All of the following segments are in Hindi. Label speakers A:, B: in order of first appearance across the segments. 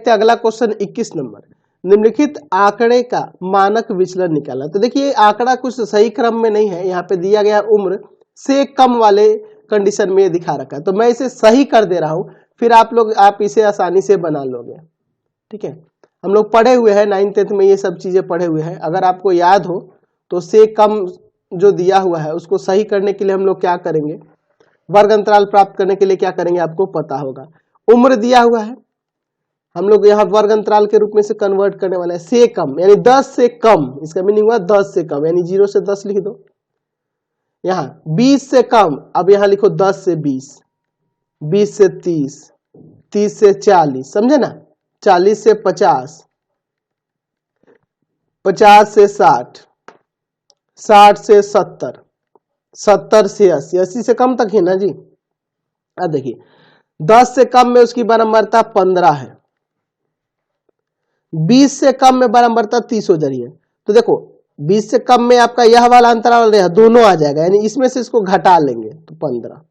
A: देखते हैं अगला क्वेश्चन 21 नंबर। निम्नलिखित आंकड़े का मानक विचलन निकालना। तो देखिए आंकड़ा कुछ सही क्रम में नहीं है, यहाँ पे दिया गया उम्र से कम वाले कंडीशन में ये दिखा रखा है, तो मैं इसे सही कर दे रहा हूं, फिर आप इसे आसानी से बना लोगे। ठीक है, हम लोग पढ़े हुए हैं 9th 10th में, ये सब चीजें पढ़े हुए हैं। अगर आपको याद हो तो से कम जो दिया हुआ है उसको सही करने के लिए हम लोग क्या करेंगे, वर्ग अंतराल प्राप्त करने के लिए क्या करेंगे आपको पता होगा। उम्र दिया हुआ है, हम लोग यहाँ वर्ग अंतराल के रूप में से कन्वर्ट करने वाले हैं। से कम यानी 10 से कम, इसका मीनिंग हुआ 10 से कम, यानी 0 से 10 लिख दो। यहाँ 20 से कम, अब यहाँ लिखो 10 से 20, 20 से 30, 30 से 40, समझे ना, 40 से 50, 50 से 60, 60 से 70, 70 से 80, 80 से कम तक है ना जी। अब देखिए 10 से कम में उसकी बारंबारता 15 है, 20 से कम में बारंबारता 30 हो जा रही है। तो देखो 20 से कम में आपका यह वाला अंतराल दोनों आ जाएगा, यानी इसमें से इसको घटा लेंगे तो 15,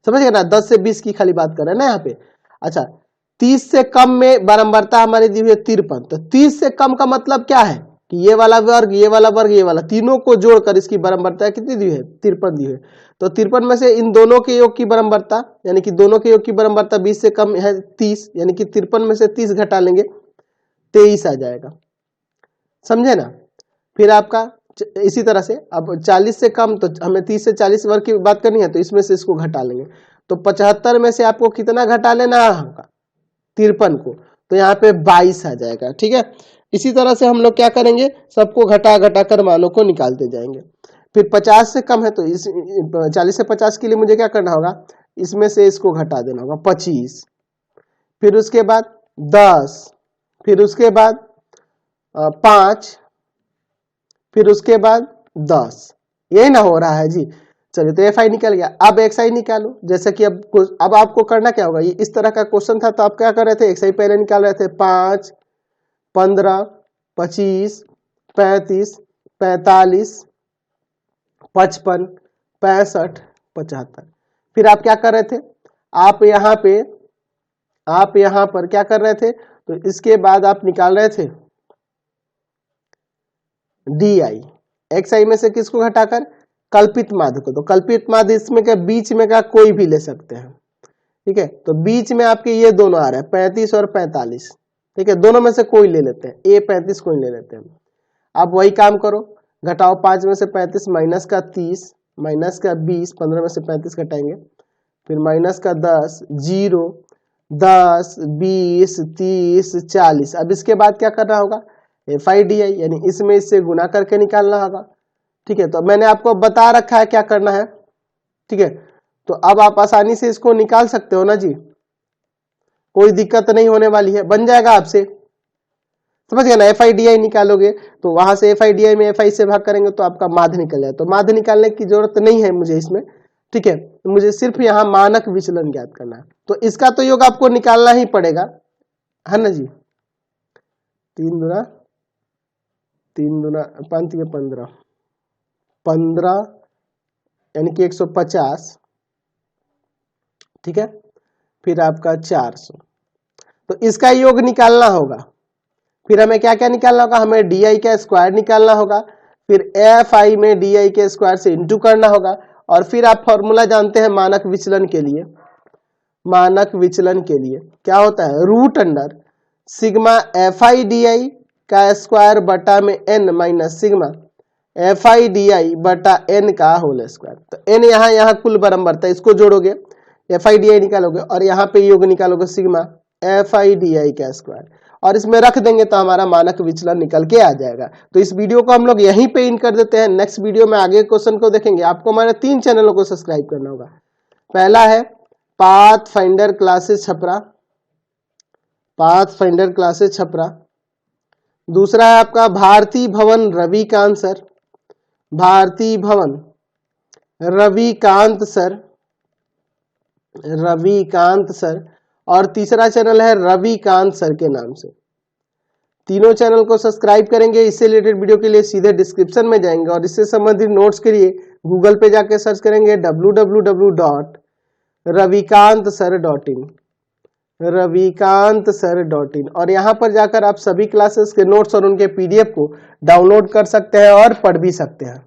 A: समझ गए ना। 10 से 20 की खाली बात कर रहे हैं ना यहाँ पे। अच्छा 30 से कम में बारंबारता हमारी दी हुई है 53, तो 30 से कम का मतलब क्या है कि ये वाला वर्ग, ये वाला वर्ग, ये वाला, तीनों को जोड़कर इसकी बारंबारता कितनी दी है, 53 दी है। तो 53 में से इन दोनों के योग की बारंबारता, यानी कि दोनों के योग की बारंबारता 20 से कम है 30, यानी कि 53 में से 30 घटा लेंगे 23 आ जाएगा, समझे ना। फिर आपका इसी तरह से अब 40 से कम, तो हमें 30 से 40 वर्ग की बात करनी है, तो इसमें से इसको घटा लेंगे। तो 75 में से आपको कितना घटा लेना होगा, 53 को, तो यहाँ पे 22 आ जाएगा। ठीक है, इसी तरह से हम लोग क्या करेंगे, सबको घटा घटा कर मानों को निकालते जाएंगे। फिर 50 से कम है, तो इस 40 से 50 के लिए मुझे क्या करना होगा, इसमें से इसको घटा देना होगा 25, फिर उसके बाद 10, फिर उसके बाद 5, फिर उसके बाद 10, यही ना हो रहा है जी। चलिए तो एफ आई निकल गया, अब एक्स आई निकालो। जैसे कि अब आपको करना क्या होगा, ये इस तरह का क्वेश्चन था तो आप क्या कर रहे थे, एक्स आई पहले निकाल रहे थे। 5, 15, 25, 35, 45, 55, 65, 75। फिर आप क्या कर रहे थे, आप यहाँ पर क्या कर रहे थे, तो इसके बाद आप निकाल रहे थे डी आई, एक्स आई में से किसको घटाकर, कल्पित माध्य को। तो कल्पित माध्य इसमें क्या, बीच में का कोई भी ले सकते हैं। ठीक है, तो बीच में आपके ये दोनों आ रहे हैं 35 और 45। ठीक है, दोनों में से कोई ले लेते हैं, ए 35 कोई ले लेते हैं। आप वही काम करो, घटाओ 5 में से 35, माइनस का 30, माइनस का 20, 15 में से 35 घटाएंगे, फिर माइनस का 10, 0, 10, 20, 30, 40। अब इसके बाद क्या करना होगा, एफ आई डी आई, यानी इसमें इससे गुना करके निकालना होगा। ठीक है, तो मैंने आपको बता रखा है क्या करना है। ठीक है, तो अब आप आसानी से इसको निकाल सकते हो ना जी, कोई दिक्कत नहीं होने वाली है, बन जाएगा आपसे, समझ गए ना। एफ आई डी आई निकालोगे तो वहां से एफ आई डी आई में एफ आई से भाग करेंगे तो आपका माध्य निकल जाए, तो माध्य निकालने की जरूरत नहीं है मुझे इसमें। ठीक है, तो मुझे सिर्फ यहाँ मानक विचलन ज्ञात करना है, तो इसका तो योग आपको निकालना ही पड़ेगा, है ना जी। 3 दूना 5 के 15, 15 यानी कि 150। ठीक है, फिर आपका 400, तो इसका योग निकालना होगा। फिर हमें क्या क्या निकालना होगा, हमें डी आई का स्क्वायर निकालना होगा, फिर एफ आई में डी आई के स्क्वायर से इंटू करना होगा, और फिर आप फॉर्मूला जानते हैं मानक विचलन के लिए। मानक विचलन के लिए क्या होता है, root under sigma F I D I का स्क्वायर बटा में N minus sigma F I D I बटा एन का होल स्क्वायर। तो एन यहाँ कुल बारंबारता, इसको जोड़ोगे एफ आई डी आई निकालोगे, और यहाँ पे योग निकालोगे sigma F I D I का स्क्वायर, और इसमें रख देंगे तो हमारा मानक विचलन निकल के आ जाएगा। तो इस वीडियो को हम लोग यहीं पे इन कर देते हैं, नेक्स्ट वीडियो में आगे क्वेश्चन को देखेंगे। आपको हमारे 3 चैनलों को सब्सक्राइब करना होगा। पहला है path finder classes Chhapra, path finder classes Chhapra. दूसरा है आपका भारती भवन रविकांत सर, भारती भवन रविकांत सर, रविकांत सर। और तीसरा चैनल है रविकांत सर के नाम से। तीनों चैनल को सब्सक्राइब करेंगे, इससे रिलेटेड वीडियो के लिए सीधे डिस्क्रिप्शन में जाएंगे, और इससे संबंधित नोट्स के लिए गूगल पे जाके सर्च करेंगे www.ravikantsir.in। ravikant.sir.in, और यहाँ पर जाकर आप सभी क्लासेस के नोट्स और उनके पीडीएफ को डाउनलोड कर सकते हैं और पढ़ भी सकते हैं।